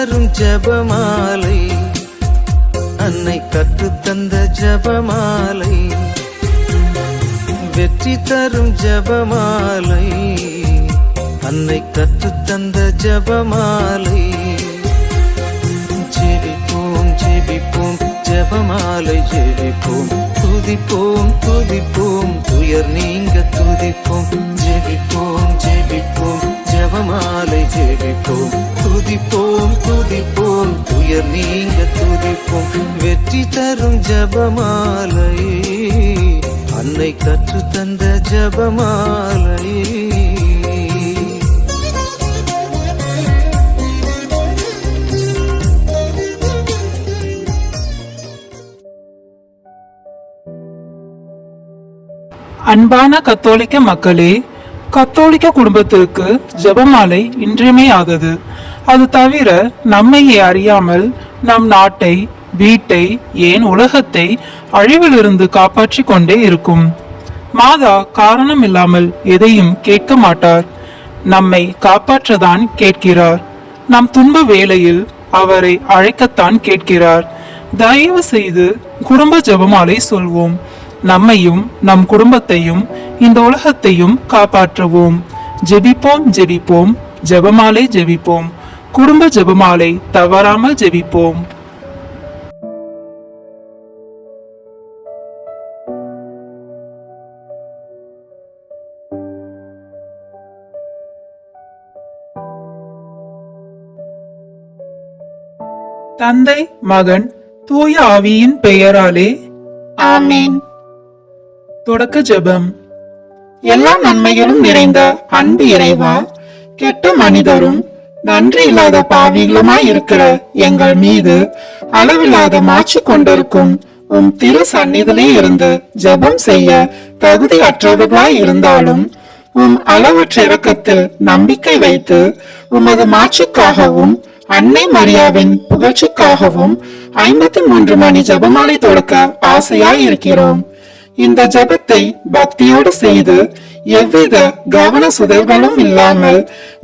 தரும் ஜபமாலை, அன்னை கற்றுத்தந்த ஜபமாலை, வெற்றி தரும் ஜபமாலை, அன்னை கற்றுத்தந்த ஜபமாலை. ஜெபிப்போம் ஜெபிப்போம் ஜபமாலை ஜெபிப்போம், துதிப்போம் துதிப்போம் துயர் நீங்க துதிப்போம். ஜெபிப்போம் ஜெபிப்போம் ஜபமாலை ஜெபிப்போம், துதிப்போம் துதிப்போம் துயர் நீங்க துதிப்போம். வெற்றி தரும் ஜபமாலை, அன்னை கற்றுத்தந்த ஜபமாலை. அன்பான கத்தோலிக்க மக்களே, கத்தோலிக்க குடும்பத்திற்கு ஜெபமாலை இன்றியமையாதது. அது தவிர நம்மையே அறியாமல் நம் நாட்டை, வீட்டை, ஏன் உலகத்தை அழிவிலிருந்து காப்பாற்றி கொண்டே இருக்கும். மாதா காரணம் இல்லாமல் எதையும் கேட்க மாட்டார், நம்மை காப்பாற்றதான் கேட்கிறார். நம் துன்ப வேளையில் அவரை அழைக்கத்தான் கேட்கிறார். தயவு செய்து குடும்ப ஜெபமாலை சொல்வோம். நம்மையும் நம் குடும்பத்தையும் இந்த உலகத்தையும் காப்பாற்றுவோம். ஜெபிப்போம் ஜெபிப்போம் ஜெபமாலை ஜெபிப்போம். குடும்ப ஜெபமாலை தவறாமல் ஜெபிப்போம். தந்தை, மகன், தூய ஆவியின் பெயராலே ஆமென். தொடக்க ஜெபம். எல்லா நன்மைகளும் நிறைந்த அன்பு இறைவா, கெட்ட மனிதரும் நன்றி இல்லாத பாவிகளுமாய் இருக்கிற எங்கள் மீது அளவில்லாத மாட்சி கொண்டிருக்கும் உம் திரு சந்நிதியிலே இருந்து ஜெபம் செய்ய தகுதியற்றவர்களாய் இருந்தாலும் உம் அளவற்ற இரக்கத்தில் நம்பிக்கை வைத்து உமது மாட்சிக்காகவும் அன்னை மரியாவின் புகழ்ச்சிக்காகவும் 53 மணி ஜெபமாலை தொடக்க ஆசையாய் இருக்கிறோம். இந்த ஜெபத்தை பக்தியோடு செய்து எவ்வித கவன சுதல்களும் இல்லாமல்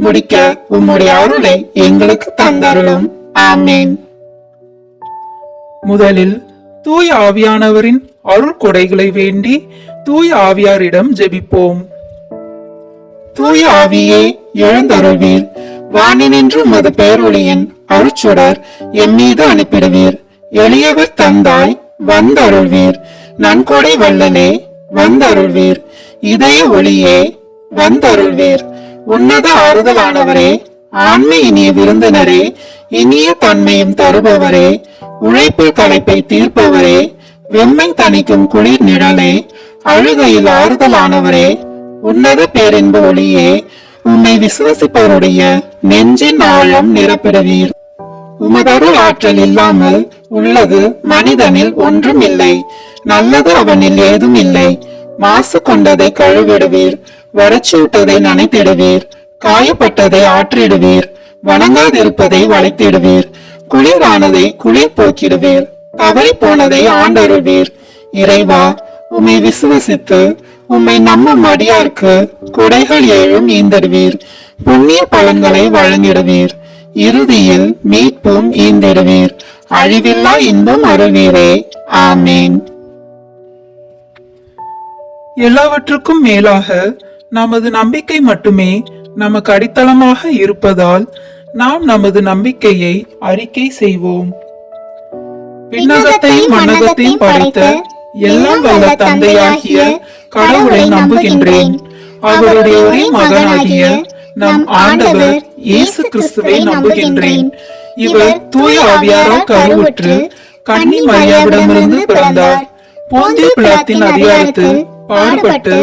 முடிக்க உம்முடைய அருளை எங்களுக்கு தந்தருளும். ஆமேன். முதலில் தூய ஆவியானவரின் அருள் கொடைகளை வேண்டி தூய ஆவியாரிடம் ஜெபிப்போம். தூய ஆவியே எழுந்தருள்வீர், வானினின்று உமது பேரொளியின் அருட்சுடர் எம்மீது அனுப்பிடுவீர். எளியவர் தந்தாய் வந்தருள்வீர், நன்கொடை வல்லலே வந்தருள்வீர், இதய ஒளியே வந்தருள்வீர். உன்னத ஆறுதலானவரே, ஆண்மை இனிய விருந்தினரே, இனிய தன்மையும் தருபவரே, உழைப்பில் களைப்பை தீர்ப்பவரே, வெம்மை தணிக்கும் குளிர் நிழலே, அழுகையில் ஆறுதலானவரே, உன்னத பேரின்ப ஒளியே, உம்மை விசுவசிப்பவருடைய நெஞ்சின் ஆழம் நிரப்பிடுவீர். உமதருள் ஆற்றல் இல்லாமல் உள்ளது மனிதனில் ஒன்றும் இல்லை, நல்லது அவனில் ஏதும் இல்லை. மாசு கொண்டதை கழுவிடுவீர், வறட்சிவிட்டதை நனைத்திடுவீர், காயப்பட்டதை ஆற்றிடுவீர், வணங்காதிருப்பதை வளைத்திடுவீர், குளிரானதை குளிர் போக்கிடுவீர், தவறி போனதை ஆண்டருள்வீர். இறைவா, உம்மை விசுவசித்து உம்மை நம்பும் அடியார்க்கு கொடைகள் ஏழும் ஈந்தடுவீர், புண்ணிய பலன்களை வழங்கிடுவீர், இறுதியில் மீட்பும் ஈந்திடுவீர், அழிவில்லா இன்பம் அருள்வீரே. ஆமேன். எல்லாவற்றுக்கும் மேலாக நமது நம்பிக்கை மட்டுமே நமக்கு அடித்தளமாக இருப்பதால் நாம் நமது நம்பிக்கையை அறிக்கை செய்வோம். விண்ணகத்தையும் மண்ணகத்தையும் படைத்த எல்லாம் வல்ல தந்தையாகிய கடவுளை நம்புகின்றேன். அவருடைய ஒரே மகனாகிய நம் ஆண்டவர் இயேசு கிறிஸ்துவை நம்புகின்றேன். இவர் தூய ஆவியாரால் கருவுற்று கன்னி மரியாவிடமிருந்து பிறந்தார். போந்திய பிலாத்தின் அதிகாரத்தில் பாடுபட்டு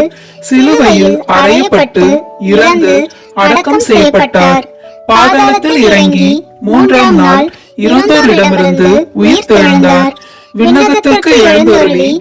சிலுவையில் அறையப்பட்டு இறந்து அடக்கம் செய்யப்பட்டார். பாதாளத்தில் இறங்கி 3ஆம் நாள் இறந்தோரிடமிருந்து உயிர் தெழுந்தார். விண்ணகத்திற்கு எழுந்தருளி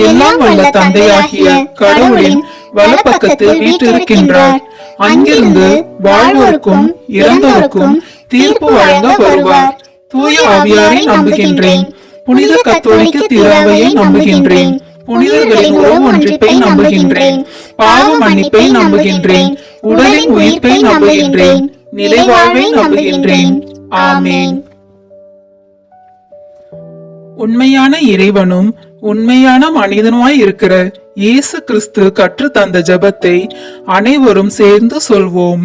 எல்லாம் வல்ல தந்தையாகிய கடவுளின் வலப்பக்கத்தில் வீற்றிருக்கின்றார். அங்கிருந்து வாழ்வோருக்கும் இறந்தோருக்கும் தீர்ப்பு வழங்க வருவார். தூய ஆவியாரை நம்புகின்றேன். புனித கத்தோலிக்க திருவையை நம்புகின்றேன். புனிதர்களின் உறவு ஒன்றிப்பை நம்புகின்றேன். பாவ மன்னிப்பை நம்புகின்றேன். உடலின் உயிர்ப்பை நம்புகின்றேன். நிலைவாழ்வை நம்புகின்றேன். ஆமென். உண்மையான இறைவனும் உண்மையான மனிதனுமாய் இருக்கிற இயேசு கிறிஸ்து கற்று தந்த ஜெபத்தை அனைவரும் சேர்ந்து சொல்வோம்.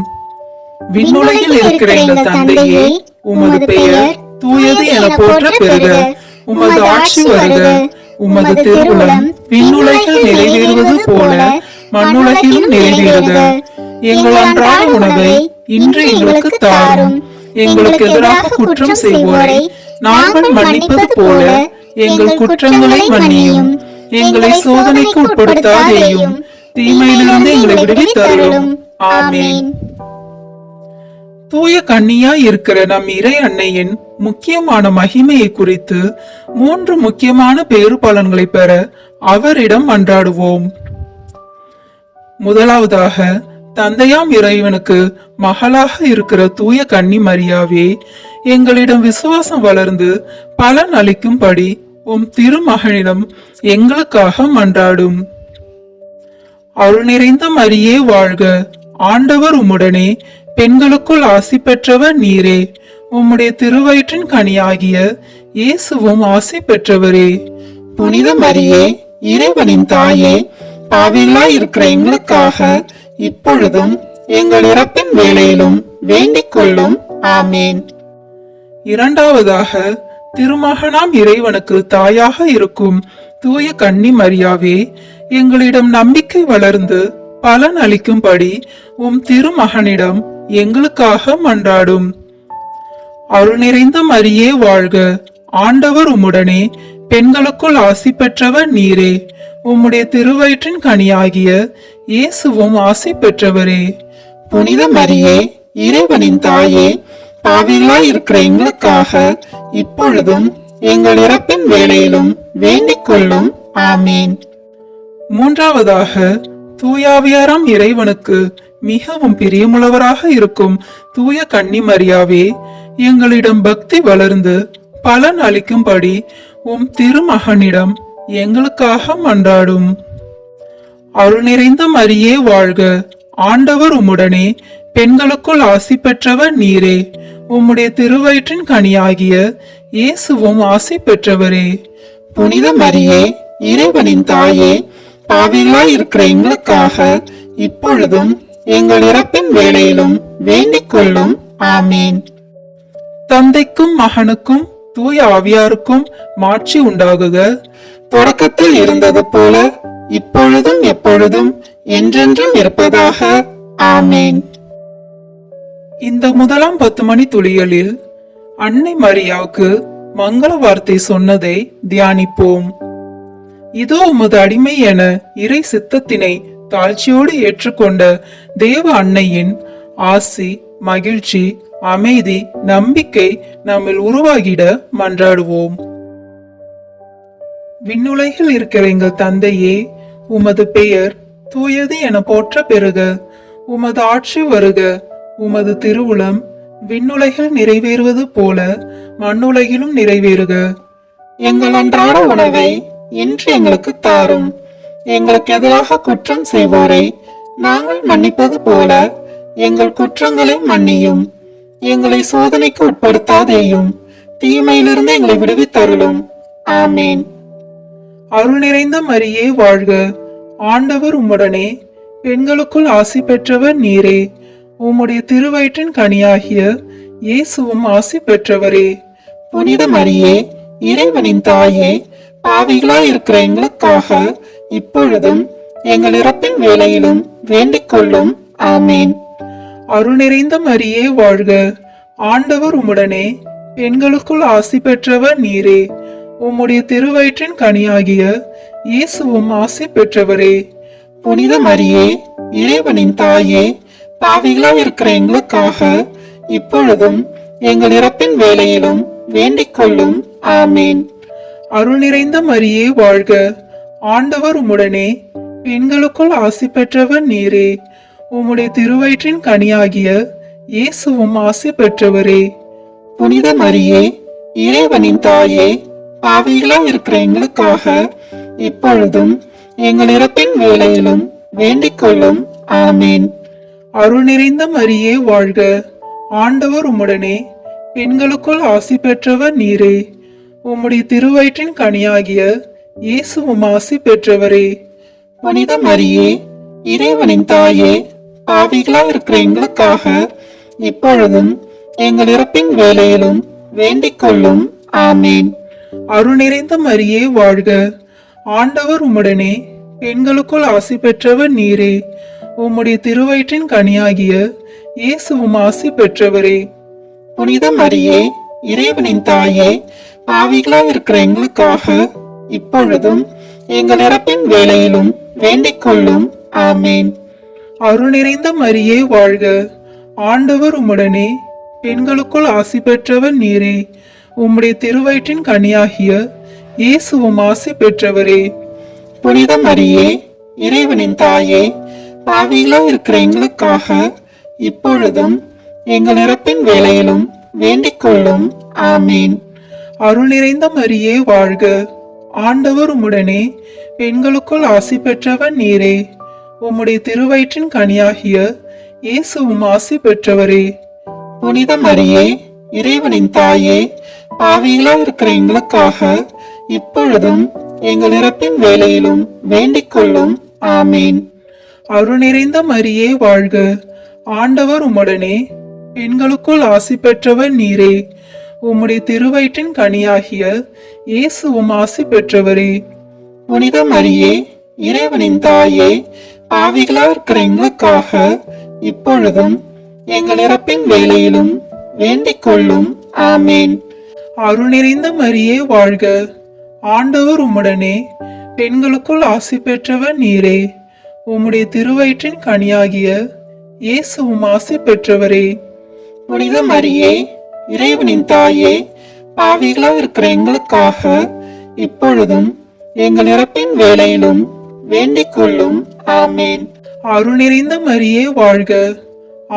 விண்ணுலகில் இருக்கிற எங்கள் தந்தையே, உமது பெயர் தூயது என போற்ற பெறுக. உமது ஆட்சி வருக. உமது திருவுளம் விண்ணுலகில் நிறைவேறுவது போல மண்ணுலகிலும் நிறைவேறுக. எங்கள் அன்றாட உணவை இன்று எங்களுக்கு தாரும். எங்களுக்கு எதிராக குற்றம் செய்வோரை நாங்கள் மன்னிப்பது போல எங்கள் குற்றங்களை மன்னியும். எங்களை சோதனைக்கு உட்படுத்தாதேயும், தீமையிலிருந்து எங்களை விடுவித்தருளும். ஆமென். தூய கன்னியாய் இருக்கிற நம் இறை அன்னையின் முக்கியமான மகிமையை குறித்து 3 முக்கியமான பேறு பலன்களை பெற அவரிடம் மன்றாடுவோம். முதலாவதாக, தந்தையாம் இறைவனுக்கு மகளாக இருக்கிற தூய கன்னி மரியாவே, எங்களிடம் விசுவாசம் வளர்ந்து பலன் அளிக்கும்படி உம் திருமகனிடம் எங்களுக்காக மன்றாடும். அருள் நிறைந்த மரியே வாழ்க. ஆண்டவர் உம்முடனே, பெண்களுக்குள் ஆசி பெற்றவர் நீரே. உம்முடைய திருவயிற்றின் கனியாகிய இயேசுவும் ஆசி பெற்றவரே. புனித மரியே, இறைவனின் தாயே, பாவிகளாய் இருக்கிற எங்களுக்காக இப்பொழுதும் எங்கள் இறப்பின் வேளையிலும் வேண்டிக் கொள்ளும். ஆமேன். இரண்டாவதாக, திருமகனாம் இறைவனுக்கு தாயாக இருக்கும் தூய கன்னி மரியாவே, எங்களிடம் நம்பிக்கை வளர்ந்து பலன் அளிக்கும்படி உம் திருமகனிடம் எங்களுக்காக மன்றாடும். அருள் நிறைந்த மரியே வாழ்க. ஆண்டவர் உம்முடனே, பெண்களுக்குள் ஆசி பெற்றவர் நீரே. உம்முடைய திருவயிற்றின் கனியாகிய இயேசுவும் ஆசி பெற்றவரே. புனித மரியே, இறைவனின் தாயே, பாவிகளாய் இருக்கிற எங்களுக்காக இப்பொழுதும் எங்கள் இறப்பின் வேளையிலும் வேண்டிக் கொள்ளும். ஆமேன். மூன்றாவதாக, தூயாவியாராம் இறைவனுக்கு மிகவும் பிரியமுள்ளவராக இருக்கும் தூய கன்னி மரியாவே, எங்களிடம் பக்தி வளர்ந்து பலன் அளிக்கும்படி உம் திருமகனிடம் எங்களுக்காக மன்றாடும். அருள் நிறைந்த மரியே வாழ்க. ஆண்டவர் உம்முடனே, பெண்களுக்குள் ஆசி பெற்றவர் நீரே. உம்முடைய திருவயிற்றின் கனியாகிய இயேசுவும் ஆசி பெற்றவரே. புனித மரியே, இறைவனின் தாயே, பாவிகளாய் இருக்கிற எங்களுக்காக இப்பொழுதும் எங்கள் இறப்பின் வேளையிலும் வேண்டிக் கொள்ளும். ஆமேன். தந்தைக்கும் மகனுக்கும் தூய ஆவியாருக்கும் மாட்சி உண்டாகுக. தொடக்கத்தில் இருந்தது போல இப்பொழுதும் எப்பொழுதும் என்றென்றும் இருப்பதாக. ஆமேன். இந்த முதலாம் 10 மணி துளிகளில் அன்னை மரியாவுக்கு மங்கள வார்த்தை சொன்னதை தியானிப்போம். இதோ உமது அடிமை என இறை சித்தத்தினை தாழ்ச்சியோடு ஏற்றுக்கொண்ட தேவ அன்னையின் ஆசி, மகிழ்ச்சி, அமைதி, நம்பிக்கை நம்மில் உருவாகிட மன்றாடுவோம். விண்ணுலகில் இருக்கிற எங்கள் தந்தையே, உமது பெயர் தூயது என போற்ற பெறுக. உமது ஆட்சி வருக. உமது திருவுளம் விண்ணுலகில் நிறைவேறுவது போல மண்ணுலகிலும் நிறைவேறுக. எங்கள் அன்றாட உணவை இன்று எங்களுக்கு தாரும். எங்களுக்கு எதிராக குற்றம் செய்வோரை நாங்கள் மன்னிப்பது போல எங்கள் குற்றங்களை மன்னியும். எங்களை சோதனைக்கு உட்படுத்தாதேயும், தீமையிலிருந்து எங்களை விடுவித்தருளும். ஆமேன். அருள் நிறைந்த மரியே வாழ்க. ஆண்டவர் உம்முடனே, பெண்களுக்குள் ஆசி பெற்றவர் நீரே. உம்முடைய திருவயிற்றின் கனியாகிய இயேசுவும் ஆசி பெற்றவரே. புனித மரியே, இறைவனின் தாயே, பாவிகளாய் இருக்கிற எங்களுக்காக இப்பொழுதும் எங்கள் இறப்பின் வேளையிலும் வேண்டிக் கொள்ளும். ஆமேன். அருள் நிறைந்த மரியே வாழ்க. ஆண்டவர் உம்முடனே, பெண்களுக்குள் ஆசி பெற்றவர் நீரே. உம்முடைய திருவயிற்றின் கனியாகிய இயேசுவும் ஆசி பெற்றவரே. புனித மரியே, இறைவனின் தாயே, பாவிகளாய் இருக்கிற எங்களுக்காக இப்பொழுதும் எங்கள் இறப்பின் வேளையிலும் வேண்டிக் கொள்ளும். ஆமேன். அருள் நிறைந்த மரியே வாழ்க. ஆண்டவர் உம்முடனே, பெண்களுக்குள் ஆசி பெற்றவர் நீரே. உம்முடைய திருவயிற்றின் கனியாகிய இயேசுவும் ஆசி பெற்றவரே. புனித மரியே, இறைவனின் தாயே, பாவிகளாய் இருக்கிற எங்களுக்காக இப்பொழுதும் எங்கள் இறப்பின் வேளையிலும் வேண்டிக் கொள்ளும். ஆமேன். அருள் நிறைந்த மரியே வாழ்க. ஆண்டவர் உம்முடனே, பெண்களுக்குள் ஆசி பெற்றவர் நீரே. உம்முடைய திருவயிற்றின் கனியாகிய இயேசுவும் ஆசி பெற்றவரே. புனித மரியே, இறைவனின் தாயே, பாவிகளாய் இருக்கிற எங்களுக்காக இப்பொழுதும் எங்கள் இறப்பின் வேளையிலும் வேண்டிக் கொள்ளும். ஆமேன். அருள் நிறைந்த மரியே வாழ்க. ஆண்டவர் உம்முடனே, பெண்களுக்குள் ஆசி பெற்றவர் நீரே. உம்முடைய திருவயிற்றின் கனியாகிய இயேசுவும் ஆசி பெற்றவரே. புனித மரியே, இறைவனின் தாயே, பாவிகளாய் இருக்கிற எங்களுக்காக இப்பொழுதும் எங்கள் இறப்பின் வேளையிலும் வேண்டிக் கொள்ளும். ஆமேன். அருள் நிறைந்த மரியே வாழ்க. ஆண்டவர் உம்முடனே, பெண்களுக்குள் ஆசி பெற்றவர் நீரே. உம்முடைய திருவயிற்றின் கனியாகிய இயேசுவும் ஆசி பெற்றவரே. புனித மரியே, இறைவனின் தாயே, பாவிகளாய் இருக்கிற எங்களுக்காக இப்பொழுதும் எங்கள் இறப்பின் வேளையிலும் வேண்டிக் கொள்ளும். ஆமேன். அருள் நிறைந்த மரியே வாழ்க. ஆண்டவர் உம்முடனே, பெண்களுக்குள் ஆசி பெற்றவர் நீரே. உம்முடைய திருவயிற்றின் கனியாகிய இயேசுவும் ஆசி பெற்றவரே. புனித மரியே, இறைவனின் தாயே, பாவிகளாய் இருக்கிற எங்களுக்காக இப்பொழுதும் எங்கள் இறப்பின் வேளையிலும் வேண்டிக் கொள்ளும். ஆமேன். அருள் நிறைந்த மரியே வாழ்க. ஆண்டவர் உம்முடனே, பெண்களுக்குள் ஆசி பெற்றவர் நீரே. உம்முடைய திருவயிற்றின் கனியாகிய இயேசுவும் ஆசி பெற்றவரே. புனித மரியே, இறைவனின் தாயே, பாவிகளாய் இருக்கிற எங்களுக்காக இப்பொழுதும் எங்கள் இறப்பின் வேளையிலும் வேண்டிக் கொள்ளும். ஆமேன். அருள் நிறைந்த மரியே வாழ்க. ஆண்டவர் உம்முடனே, பெண்களுக்குள் ஆசி பெற்றவர் நீரே. உம்முடைய திருவயிற்றின் கனியாகிய இயேசுவும் ஆசி பெற்றவரே. புனித மரியே, இறைவனின் தாயே, பாவிகளாய் இருக்கிற எங்களுக்காக இப்பொழுதும் எங்கள் இறப்பின் வேளையிலும் வேண்டிக் கொள்ளும். ஆமேன். அருள் நிறைந்த மரியே வாழ்க.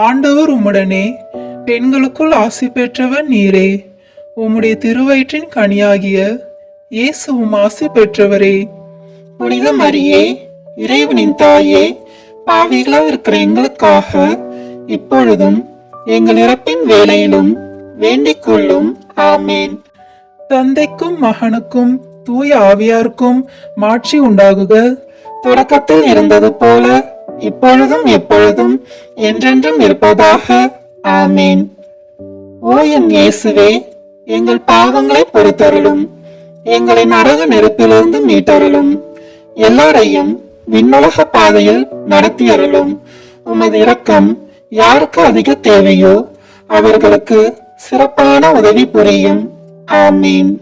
ஆண்டவர் உம்முடனே, பெண்களுக்குள் ஆசி பெற்றவர் நீரே. உம்முடைய திருவயிற்றின் கனியாகிய இயேசுவும் ஆசி பெற்றவரே. புனித மரியே, இறைவனின் தாயே, பாவிகளாய் இருக்கிற எங்களுக்காக இப்பொழுதும் எங்கள் இறப்பின் வேளையிலும் வேண்டிக் கொள்ளும். ஆமேன். தந்தைக்கும் மகனுக்கும் தூய ஆவியாருக்கும் மாட்சி உண்டாகுக. தொடக்கத்தில் இருந்தது போல இப்பொழுதும் எப்பொழுதும் என்றென்றும் இருப்பதாக. ஆமேன். ஓ என் இயேசுவே, எங்கள் பாவங்களை பொறுத்தருளும், எங்களை நரக நெருப்பிலிருந்து மீட்டருளும், எல்லாரையும் விண்ணுலக பாதையில் நடத்தியருளும். உமது இரக்கம் யாருக்கு அதிக தேவையோ அவர்களுக்கு சிறப்பான உதவி புரியும். ஆமீன்.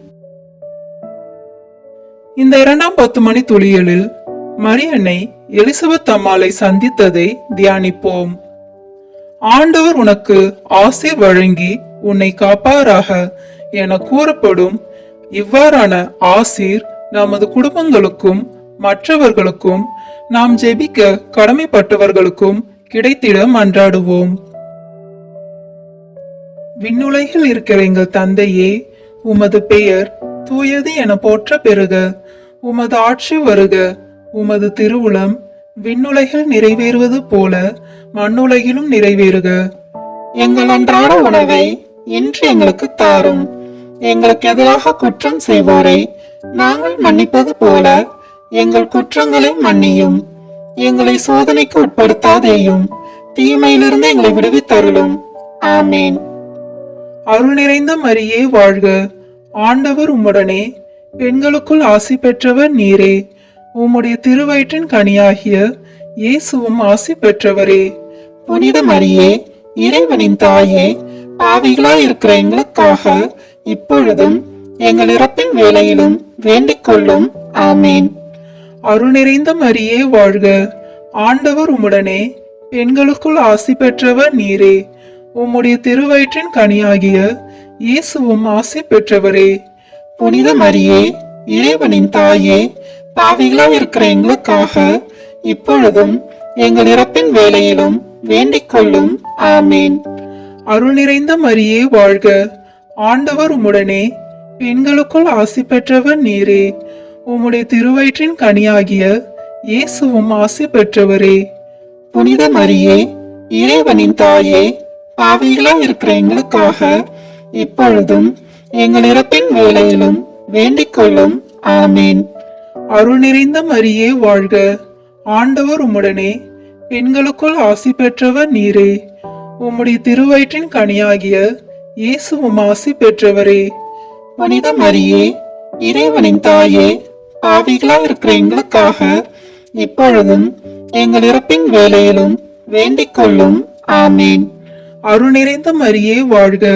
இந்த 2ஆம் 10 மணி துளியலில் மரியன்னை எலிசபெத் அம்மாளை சந்தித்ததை தியானிப்போம். ஆண்டவர் உனக்கு ஆசீர் வழங்கி உன்னை காப்பாராக என கூறப்படும் இவ்வாறான ஆசீர் நமது குடும்பங்களுக்கும் மற்றவர்களுக்கும் நாம் ஜெபிக்க கடமைப்பட்டவர்களுக்கும் கிடைத்திட மன்றாடுவோம். விண்ணுலகில் இருக்கிற எங்கள் தந்தையே, உமது பெயர் தூயது என போற்ற பெறுக. உமது ஆட்சி வருக. உமது திருவுளம் விண்ணுலகில் நிறைவேறுவது போல மண்ணுலகிலும் நிறைவேறுக. எங்கள் அன்றாட உணவை இன்று எங்களுக்கு தாரும். எங்களுக்கு எதிராக குற்றம் செய்வோரை நாங்கள் மன்னிப்பது போல எங்கள் குற்றங்களை மன்னியும். எங்களை சோதனைக்கு உட்படுத்தாதேயும், தீமையிலிருந்து எங்களை விடுவித்தருளும். ஆமேன். அருள் நிறைந்த மரியே வாழ்க. ஆண்டவர் உம்முடனே, பெண்களுக்குள் ஆசி பெற்றவர் நீரே. உம்முடைய திருவயிற்றின் கனியாகிய இயேசுவும் ஆசி பெற்றவரே. புனித மரியே, இறைவனின் தாயே, பாவிகளாய் இருக்கிற எங்களுக்காக இப்பொழுதும் எங்கள் இறப்பின் வேளையிலும் வேண்டிக் கொள்ளும். ஆமேன். அருள் நிறைந்த மரியே வாழ்க. ஆண்டவர் உம்முடனே, பெண்களுக்குள் ஆசி பெற்றவர் நீரே. உம்முடைய திருவயிற்றின் கனியாகிய இயேசுவும் ஆசி பெற்றவரே. புனித மரியே, இறைவனின் தாயே, பாவிகளாய் இருக்கிற எங்களுக்காக இப்பொழுதும் எங்கள் இறப்பின் வேளையிலும் வேண்டிக் கொள்ளும். ஆமேன். அருள் நிறைந்த மரியே வாழ்க. ஆண்டவர் உம்முடனே, பெண்களுக்குள் ஆசி பெற்றவர் நீரே. உம்முடைய திருவயிற்றின் கனியாகிய இயேசுவும் ஆசி பெற்றவரே. புனித மரியே, இறைவனின் தாயே, பாவிகளாய் இருக்கிற எங்களுக்காக இப்பொழுதும் எங்கள் இறப்பின் வேளையிலும் வேண்டிக் கொள்ளும். ஆமீன். அருள் நிறைந்த மரியே வாழ்க, ஆண்டவர் உம்முடனே, பெண்களுக்குள் ஆசி பெற்றவர் நீரே. உம்முடைய திருவயிற்றின் கனியாகிய இயேசுவும் ஆசி பெற்றவரே. புனித மரியே, இறைவனின் தாயே, பாவிகளாய் இருக்கிற எங்களுக்காக இப்பொழுதும் எங்கள் இறப்பின் வேளையிலும் வேண்டிக் கொள்ளும். ஆமீன். அருள் நிறைந்த மரியே வாழ்க,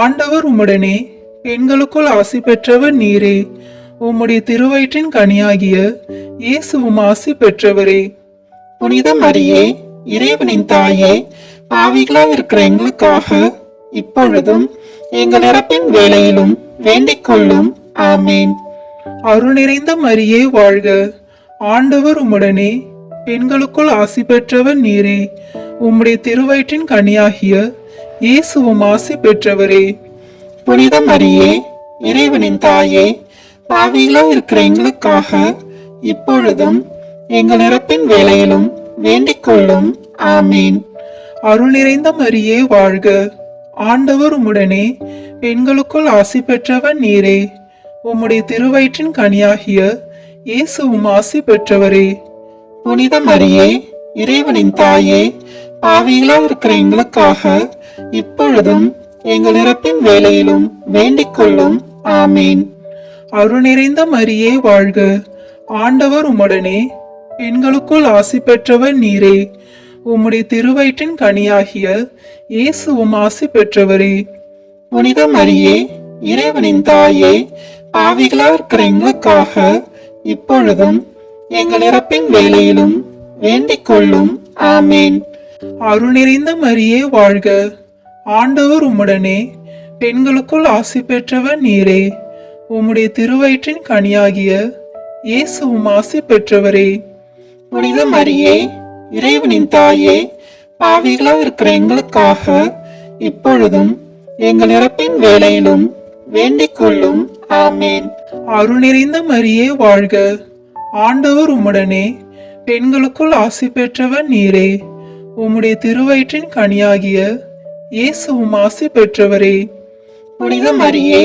ஆண்டவர் உம்முடனே, பெண்களுக்குள் ஆசி பெற்றவர் நீரே. உம்முடைய திருவயிற்றின் கனியாகிய இயேசுவும் ஆசி பெற்றவரே. புனித மரியே, இறைவனின் தாயே, பாவிகளாய் இருக்கிற எங்களுக்காக இப்பொழுதும் எங்கள் இறப்பின் வேளையிலும் வேண்டிக் கொள்ளும். ஆமீன். அருள் நிறைந்த மரியே வாழ்க, ஆண்டவர் உம்முடனே, பெண்களுக்குள் ஆசி பெற்றவர் நீரே. உம்முடைய திருவயிற்றின் கனியாகிய இயேசுவும் ஆசி பெற்றவரே. புனித மரியே, இறைவனின் தாயே, பாவிகளாய் இருக்கிற எங்களுக்காக இப்பொழுதும் எங்கள் இறப்பின் வேளையிலும் வேண்டிக் கொள்ளும். ஆமீன். அருள் நிறைந்த மரியே வாழ்க, ஆண்டவர் உம்முடனே, பெண்களுக்குள் ஆசி பெற்றவர் நீரே. உம்முடைய திருவயிற்றின் கனியாகிய இயேசுவும் ஆசி பெற்றவரே. புனித மரியே, இறைவனின் தாயே, பாவிகளாய் இருக்கிற எங்களுக்காக இப்பொழுதும் எங்கள் இறப்பின் வேளையிலும் வேண்டிக் கொள்ளும். ஆமீன். அருள் நிறைந்த மரியே வாழ்க, ஆண்டவர் உம்முடனே, பெண்களுக்குள் ஆசி பெற்றவர் நீரே. உம்முடைய திருவயிற்றின் கனியாகிய இயேசுவும் ஆசி பெற்றவரே. புனித மரியே, இறைவனின் தாயே, பாவிகளாய் இருக்கிற எங்களுக்காக இப்பொழுதும் எங்கள் இறப்பின் வேளையிலும் வேண்டிக் கொள்ளும். ஆமீன். அருள் நிறைந்த மரியே வாழ்க, ஆண்டவர் உம்முடனே, பெண்களுக்குள் ஆசி பெற்றவர் நீரே. உம்முடைய திருவயிற்றின் கனியாகிய இயேசுவும் ஆசி பெற்றவரே. புனித மரியே, இறைவனின் தாயே, பாவிகளாய் இருக்கிற எங்களுக்காக இப்பொழுதும் எங்கள் இறப்பின் வேளையிலும் வேண்டிக் கொள்ளும். ஆமீன். அருள் நிறைந்த மரியே வாழ்க, ஆண்டவர் உம்முடனே, பெண்களுக்குள் ஆசி பெற்றவர் நீரே. உம்முடைய திருவயிற்றின் கனியாகிய இயேசுவும் ஆசி பெற்றவரே. புனித மரியே,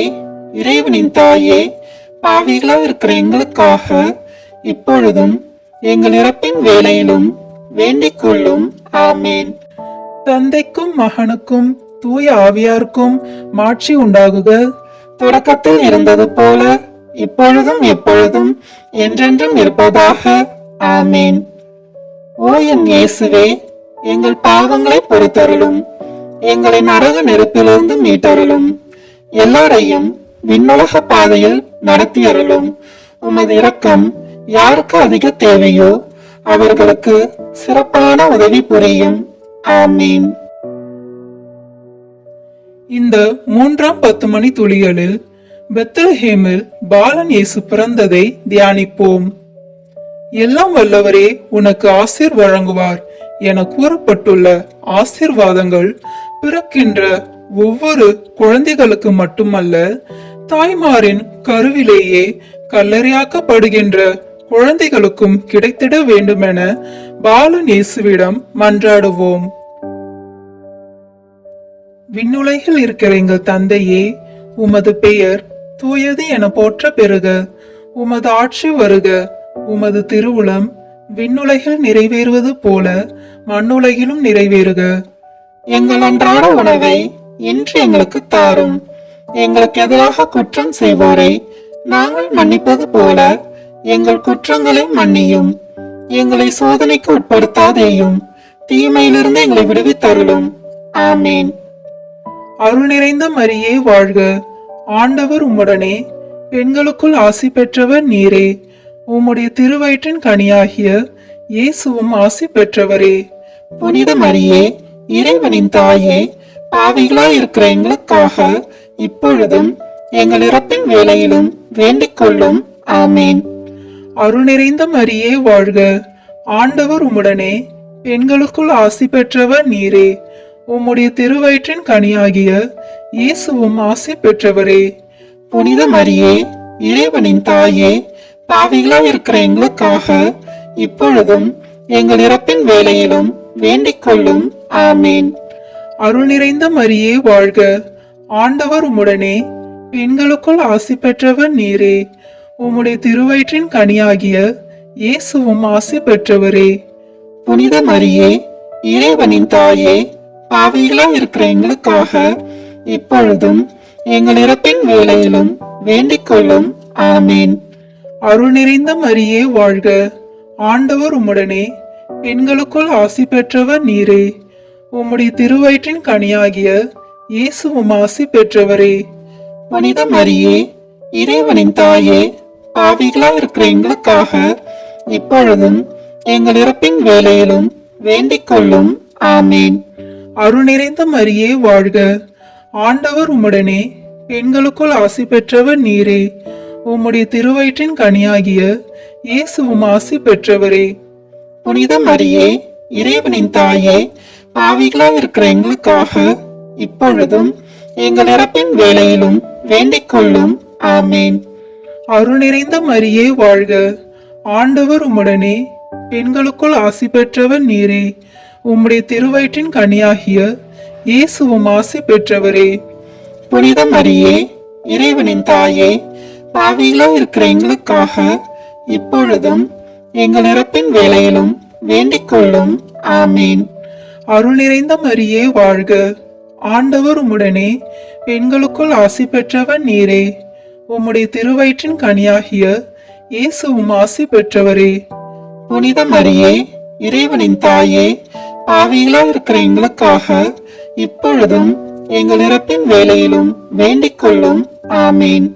இறைவனின் தாயே, பாவிகளாய் இருக்கிற எங்களுக்காக இப்பொழுதும் எங்கள் இறப்பின் வேளையிலும் வேண்டிக் கொள்ளும். ஆமீன். தந்தைக்கும் மகனுக்கும் தூய ஆவியாருக்கும் மாட்சி உண்டாகுக. தொடக்கத்தில் இருந்தது போல இப்பொழுதும் எப்பொழுதும் என்றென்றும் இருப்பதாக. ஆமீன். ஓ என் இயேசுவே, எங்கள் பாவங்களை பொறுத்தருளும், எங்களை நரக நெருப்பிலிருந்து மீட்டருளும், எல்லாரையும் விண்ணுலக பாதையில் நடத்தி அருளும். உமது இரக்கம் யாருக்கு அதிக தேவையோ அவர்களுக்கு சிறப்பான உதவி புரியும். ஆமீன். இந்த 3ஆம் 10 மணி துளிகளில் பெத்லஹேமில் பாலன் இயேசு பிறந்ததை தியானிப்போம். எல்லாம் வல்லவரே உனக்கு ஆசீர் வழங்குவார் என கூறப்பட்டுள்ள ஆசீர்வாதங்கள் பிறக்கின்ற ஒவ்வொரு குழந்தைகளுக்கு மட்டுமல்ல, தாய்மாரின் கருவிலேயே கல்லறையாக்கப்படுகின்ற குழந்தைகளுக்கும் கிடைத்திட வேண்டுமென பாலன் இயேசுவிடம் மன்றாடுவோம். விண்ணுலகில் இருக்கிற எங்கள் தந்தையே, உமது பெயர் தூயது என போற்ற பெறுக. உமது ஆட்சி வருக. உமது திருவுளம் விண்ணுலகில் நிறைவேறுவது போல மண்ணுலகிலும் நிறைவேறுக. எங்கள் அன்றாட உணவை இன்று எங்களுக்கு தாரும். எங்களுக்கு எதிராக குற்றம் செய்வோரை நாங்கள் மன்னிப்பது போல எங்கள் குற்றங்களை மன்னியும். எங்களை சோதனைக்கு உட்படுத்தாதேயும், தீமையிலிருந்து எங்களை விடுவித்தருளும். ஆமீன். அருள் நிறைந்த மரியே வாழ்க, ஆண்டவர் உம்முடனே, பெண்களுக்குள் ஆசி பெற்றவர் நீரே. உம்முடைய திருவயிற்றின் கனியாகிய இயேசுவும் ஆசி பெற்றவரே. புனித மரியே, இறைவனின் தாயே, பாவிகளாய் இருக்கிற எங்களுக்காக இப்பொழுதும் எங்கள் இறப்பின் வேளையிலும் வேண்டிக் கொள்ளும். ஆமீன். அருள் நிறைந்த மரியே வாழ்க, ஆண்டவர் உம்முடனே, பெண்களுக்குள் ஆசி பெற்றவர் நீரே. உம்முடைய திருவயிற்றின் கனியாகிய இயேசுவும் ஆசி பெற்றவரே. புனித மரியே, இறைவனின் தாயே, பாவிகளாய் இருக்கிற எங்களுக்காக இப்பொழுதும் எங்கள் இறப்பின் வேளையிலும் வேண்டிக் கொள்ளும். ஆமீன். அருள் நிறைந்த மரியே வாழ்க, ஆண்டவர் உம்முடனே பெண்களுக்குள் ஆசி பெற்றவர் நீரே. உம்முடைய திருவயிற்றின் கனியாகிய இயேசுவும் ஆசி பெற்றவரே. புனித மரியே, இறைவனின் தாயே, பாவிகளாய் இருக்கிற எங்களுக்காக இப்பொழுதும் எங்கள் இறப்பின் வேளையிலும் வேண்டிக் கொள்ளும். ஆமீன். அருள் நிறைந்த மரியே வாழ்க. ஆண்டவர் உம்முடனே பெண்களுக்குள் ஆசி பெற்றவர் நீரே. உம்முடைய திருவயிற்றின் கனியாகிய இயேசுவும் ஆசி பெற்றவரே. புனித மரியே, இறைவனின் தாயே, பாவிகளாய் இருக்கிற எங்களுக்காக இப்பொழுதும் எங்கள் இறப்பின் வேளையிலும் வேண்டிக் கொள்ளும். ஆமீன். அருள் நிறைந்த மரியே வாழ்க. ஆண்டவர் உம்முடனே பெண்களுக்குள் ஆசி பெற்றவர் நீரே. உம்முடைய திருவயிற்றின் கனியாகிய இயேசுவும் ஆசி பெற்றவரே. புனித மரியே, இறைவனின் தாயே, பாவிகளாய் இருக்கிற எங்களுக்காக இப்பொழுதும் எங்கள் இறப்பின் வேளையிலும் வேண்டிக் கொள்ளும். ஆமீன். அருள் நிறைந்த மரியே வாழ்க. ஆண்டவர் உம்முடனே பெண்களுக்குள் ஆசி பெற்றவர் நீரே. உம்முடைய திருவயிற்றின் கனியாகிய இயேசுவும் ஆசி பெற்றவரே. புனித மரியே, இறைவனின் தாயே, பாவிகளாய் இருக்கிற எங்களுக்காக இப்பொழுதும் எங்கள் இறப்பின் வேளையிலும் வேண்டிக் கொள்ளும். ஆமீன். அருள் நிறைந்த மரியே வாழ்க. ஆண்டவர் உம்முடனே பெண்களுக்குள் ஆசி பெற்றவர் நீரே. உம்முடைய திருவயிற்றின் கனியாகிய இயேசுவும் ஆசி பெற்றவரே. புனித மரியே, இறைவனின் தாயே, பாவிகளாய் இருக்கிற எங்களுக்காக இப்பொழுதும் எங்கள் இறப்பின் வேளையிலும் வேண்டிக் கொள்ளும். ஆமீன்.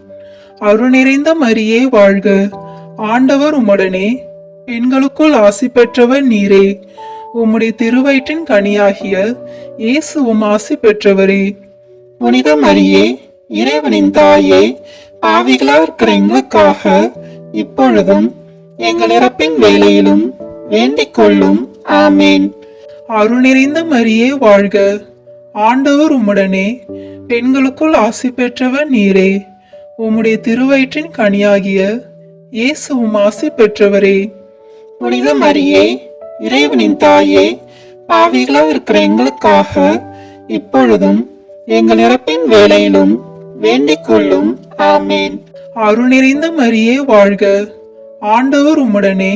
அருள் நிறைந்த மரியே வாழ்க. ஆண்டவர் உம்முடனே பெண்களுக்குள் ஆசி பெற்றவர் நீரே. உம்முடைய திருவயிற்றின் கனியாகிய இயேசுவும் ஆசி பெற்றவரே. புனித மரியே, இறைவனின் தாயே, பாவிகளாய் இருக்கிற எங்களுக்காக இப்பொழுதும் எங்கள் இறப்பின் வேளையிலும் வேண்டிக் கொள்ளும். ஆமீன். அருள் நிறைந்த மரியே வாழ்க. ஆண்டவர் உம்முடனே பெண்களுக்குள் ஆசி பெற்றவர் நீரே. உம்முடைய திருவயிற்றின் கனியாகிய இயேசுவும் ஆசி பெற்றவரே. புனித மரியே, இறைவனின் தாயே, பாவிகளாய் இருக்கிற எங்களுக்காக இப்பொழுதும் எங்கள் இறப்பின் வேளையிலும் வேண்டிக் கொள்ளும். ஆமீன். அருள் நிறைந்த மரியே வாழ்க. ஆண்டவர் உம்முடனே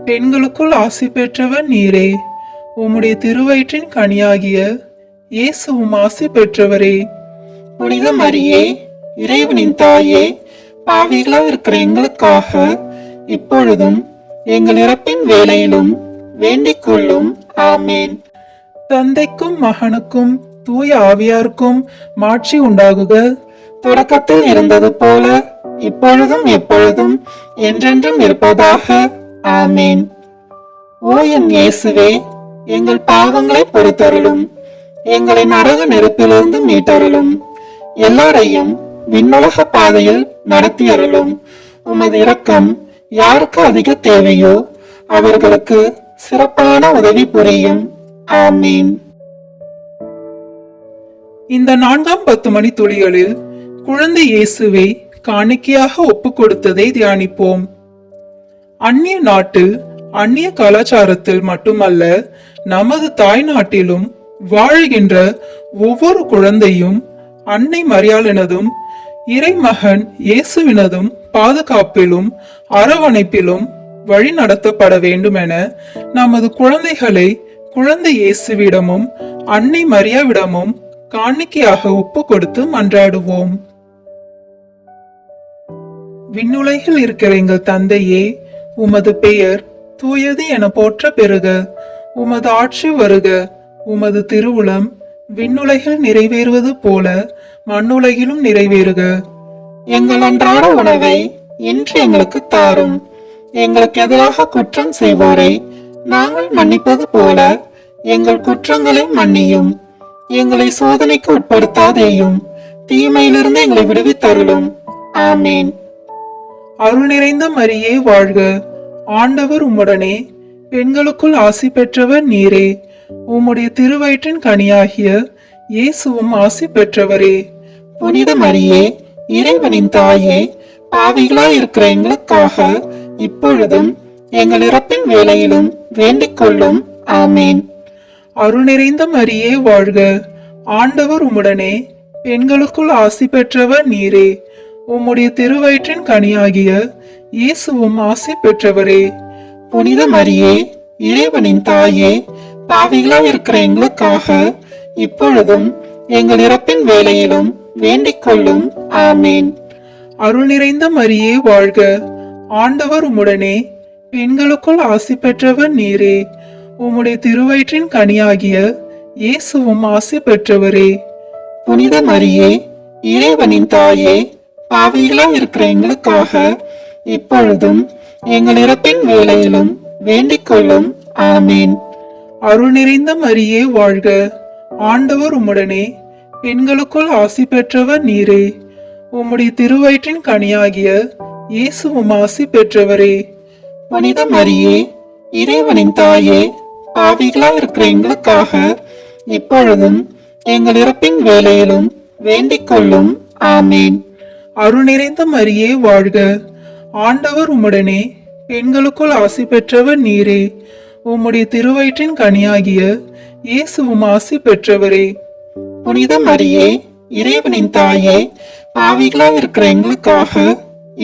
பெண்களுக்குள் ஆசி பெற்றவர் நீரே. உம்முடைய திருவயிற்றின் கனியாகிய இயேசுவும் ஆசி பெற்றவரே. புனித மரியே, இறைவனின் தாயே, பாவிகளாய் இருக்கிற எங்களுக்காக இப்பொழுதும் எங்கள் இறப்பின் வேளையிலும் வேண்டிக் கொள்ளும். ஆமீன். தந்தைக்கும் மகனுக்கும் தூய ஆவியாருக்கும் மாட்சி உண்டாகுக. தொடக்கத்தில் இருந்தது போல இப்பொழுதும் எப்பொழுதும் என்றென்றும் இருப்பதாக. ஆமீன். ஓ என் இயேசுவே, எங்கள் பாவங்களை பொறுத்தருளும், எங்களை நரக நெருப்பிலிருந்து மீட்டருளும், எல்லாரையும் விண்ணுலக பாதையில் நடத்தி அருளும். உமது இரக்கம் யாருக்கு அதிக தேவையோ அவர்களுக்கு சிறப்பான உதவி புரியும். ஆமீன். இந்த 4ஆம் 10 மணி துளிகளில் குழந்தை இயேசுவை காணிக்கையாக ஒப்பு கொடுத்ததை தியானிப்போம். அந்நிய நாட்டில் அந்நிய கலாச்சாரத்தில் மட்டுமல்ல, நமது தாய் நாட்டிலும் வாழ்கின்ற ஒவ்வொரு குழந்தையும் அன்னை மரியாளினதும் இறைமகன் இயேசுவினதும் பாதுகாப்பிலும் அரவணைப்பிலும் வழி நடத்தப்பட வேண்டும் என நமது குழந்தைகளை குழந்தை இயேசுவிடமும் அன்னை மரியாவிடமும் காணிக்கையாக ஒப்பு கொடுத்து மன்றாடுவோம். விண்ணுலகில் இருக்கிற எங்கள் தந்தையே, உமது பெயர் தூயது என போற்ற பெறுக. உமது ஆட்சி வருக. உமது திருவுளம் விண்ணுலகில் நிறைவேறுவது போல மண்ணுலகிலும் நிறைவேறுக. எங்கள் அன்றாட உணவை இன்று எங்களுக்கு தாரும். எங்களுக்கு எதிராக குற்றம் செய்வோரை நாங்கள் மன்னிப்பது போல எங்கள் குற்றங்களை மன்னியும். எங்களை சோதனைக்கு உட்படுத்தாதேயும், தீமையிலிருந்து எங்களை விடுவித்தருளும். ஆமீன். அருள் நிறைந்த மரியே வாழ்க. ஆண்டவர் உம்முடனே பெண்களுக்குள் ஆசி பெற்றவர் நீரே. உம்முடைய திருவயிற்றின் கனியாகிய இயேசுவும் ஆசி பெற்றவரே. புனித மரியே, இறைவனின் தாயே, பாவிகளாய் இருக்கிற எங்களுக்காக இப்பொழுதும் எங்கள் இறப்பின் வேளையிலும் வேண்டிக் கொள்ளும். ஆமீன். அருள் நிறைந்த மரியே வாழ்க. ஆண்டவர் உம்முடனே பெண்களுக்குள் ஆசி பெற்றவர் நீரே. உம்முடைய திருவயிற்றின் கனியாகிய இயேசுவும் ஆசி பெற்றவரே. புனித மரியே, இறைவனின் தாயே, பாவிகளாய் இருக்கிற எங்களுக்காக இப்பொழுதும் எங்கள் இறப்பின் வேளையிலும் வேண்டிக் கொள்ளும். ஆமேன். அருள் நிறைந்த மரியே வாழ்க. ஆண்டவர் உம்முடனே. பெண்களுக்குள் ஆசி பெற்றவர் நீரே. உம்முடைய திருவயிற்றின் கனியாகிய இயேசுவும் ஆசி பெற்றவரே. புனித மரியே, இறைவனின் தாயே, பாவிகளாய் இருக்கிற எங்களுக்காக இப்பொழுதும் எங்கள் இறப்பின் வேளையிலும் வேண்டிக் கொள்ளும். ஆமேன். அருள் நிறைந்த மரியே வாழ்க. ஆண்டவர் உம்முடனே. பெண்களுக்குள் ஆசி பெற்றவர் நீரே. உம்முடைய திருவயிற்றின் கனியாகிய இயேசுவும் ஆசி பெற்றவரே. புனித மரியே, இறைவனின் தாயே, பாவிகளாய் இருக்கிற எங்களுக்காக இப்பொழுதும் எங்கள் இறப்பின் வேளையிலும் வேண்டிக் கொள்ளும். ஆமேன். அருள் நிறைந்த மரியே வாழ்க. ஆண்டவர் உம்முடனே. பெண்களுக்குள் ஆசி பெற்றவர் நீரே. உம்முடைய திருவயிற்றின் கனியாகிய இயேசுவும் ஆசி பெற்றவரே. புனித மரியே, இறைவனின் தாயே, பாவிகளாய் இருக்கிற எங்களுக்காக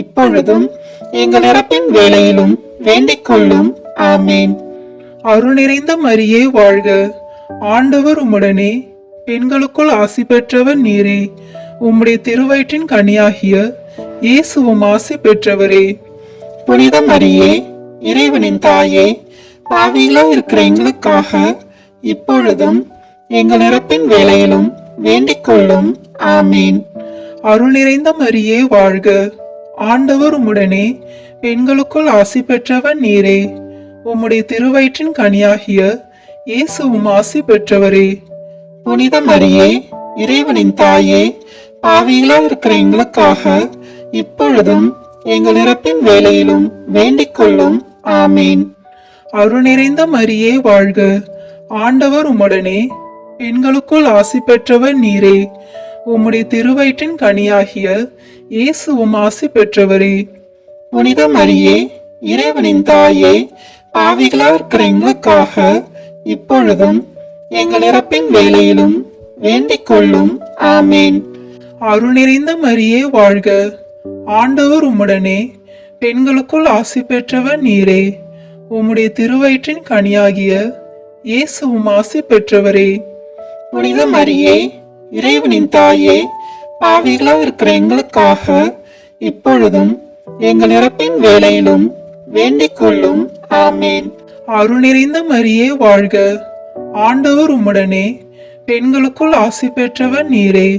இப்பொழுதும் எங்கள் இறப்பின் வேளையிலும் வேண்டிக் கொள்ளும். ஆமேன். அருள் நிறைந்த மரியே வாழ்க. ஆண்டவர் உம்முடனே. பெண்களுக்குள் ஆசி பெற்றவர் நீரே. உம்முடைய திருவயிற்றின் கனியாகிய இயேசுவும் ஆசி பெற்றவரே. புனித மரியே, இறைவனின் தாயே, பாவிகளாய் இருக்கிற எங்களுக்காக இப்பொழுதும் எங்கள் இறப்பின் வேளையிலும் வேண்டிக் கொள்ளும். ஆமேன். அருள் நிறைந்த மரியே வாழ்க. ஆண்டவர் உம்முடனே. பெண்களுக்குள் ஆசி பெற்றவர் நீரே. உம்முடைய திருவயிற்றின் கனியாகிய இயேசுவும் ஆசி பெற்றவரே. புனித மரியே, இறைவனின் தாயே, பாவிகளாய் இருக்கிற எங்களுக்காக இப்பொழுதும் எங்கள் இறப்பின் வேளையிலும் வேண்டிக் கொள்ளும். ஆமேன். அருள் நிறைந்த மரியே வாழ்க. ஆண்டவர் உம்முடனே. பெண்களுக்குள் ஆசி பெற்றவர் நீரே. உம்முடைய திருவயிற்றின் கனியாகிய இயேசுவும் ஆசி பெற்றவரே. புனித மரியே, இறைவனின் தாயே, பாவிகளாய் இருக்கிற எங்களுக்காக இப்பொழுதும் எங்கள் இறப்பின் வேளையிலும் வேண்டிக் கொள்ளும். ஆமேன். அருள் நிறைந்த மரியே வாழ்க. ஆண்டவர் உம்முடனே. பெண்களுக்குள் ஆசி பெற்றவர் நீரே. உம்முடைய திருவயிற்றின் கனியாகிய இயேசுவும் ஆசி பெற்றவரே. புனித மரியே, இறைவனின் தாயே, பாவிகளாய் இருக்கிற எங்களுக்காக இப்பொழுதும் எங்கள் இறப்பின் வேளையிலும் வேண்டிக் கொள்ளும். ஆமேன். அருள் நிறைந்த மரியே வாழ்க. ஆண்டவர் உம்முடனே. பெண்களுக்குள் ஆசி பெற்றவர் நீரே.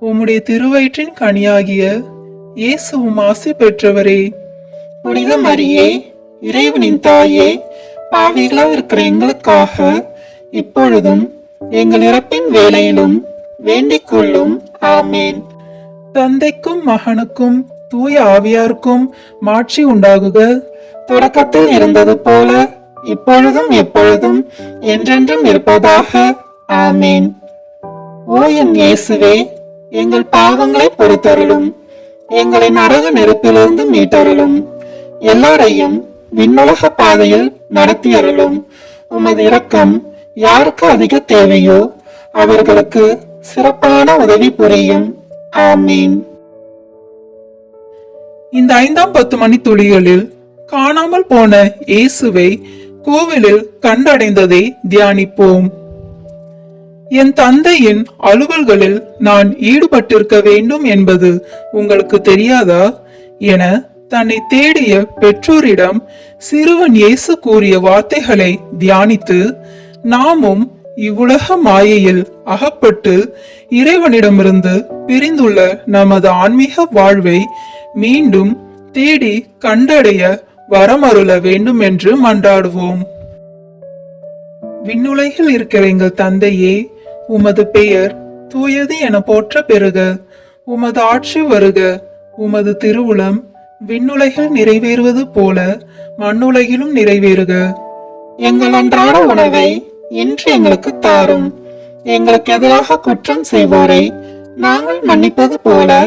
உம்முடைய திருவயிற்றின் கனியாகிய இயேசுவும் ஆசி பெற்றவரே. புனித மரியே, இறைவனின் தாயே, பாவிகளாய் இருக்கிற எங்களுக்காக இப்பொழுதும் எங்கள் இறப்பின் வேளையிலும் வேண்டிக் கொள்ளும். ஆமேன். தந்தைக்கும் மகனுக்கும் தூய ஆவியாருக்கும் மாட்சி உண்டாகுக. தொடக்கத்தில் இருந்தது போல இப்பொழுதும் எப்பொழுதும் என்றென்றும் இருப்பதாக. ஆமேன். ஓ என் இயேசுவே, எங்கள் பாவங்களை பொறுத்தருளும். எங்களை நரக நெருப்பிலிருந்து மீட்டருளும். எல்லாரையும் விண்ணுலக பாதையில் நடத்தியருளும். உமது இரக்கம் யாருக்கு அதிக தேவையோ அவர்களுக்கு சிறப்பான உதவி புரியும். ஆமீன். இந்த 5ஆம் 10 மணி துளிகளில் காணாமல் போன இயேசுவை கோவிலில் கண்டடைந்ததை தியானிப்போம். என் தந்தையின் அலுவல்களில் நான் ஈடுபட்டிருக்க வேண்டும் என்பது உங்களுக்கு தெரியாதா என தன்னை தேடிய பெற்றோரிடம் சிறுவன் இயேசு கூறிய வார்த்தைகளை தியானித்து நாமும் இவ்வுலக மாயையில் அகப்பட்டு இறைவனிடமிருந்து பிரிந்துள்ள நமது ஆன்மீக வாழ்வை மீண்டும் தேடி கண்டடைய வரமருள வேண்டும் என்று மன்றாடுவோம். விண்ணுலகில் இருக்கிற எங்கள் தந்தையே, உமது பெயர் தூயது என போற்ற பெறுக. உமது ஆட்சி வருக. உமது திருவுளம் விண்ணுலகில் நிறைவேறுவது போல மண்ணுலகிலும் நிறைவேறுக. எங்கள் அன்றாட உணவை இன்று எங்களுக்கு தாரும். எங்களுக்கு எதிராக குற்றம் செய்வோரை நாங்கள் மன்னிப்பது போல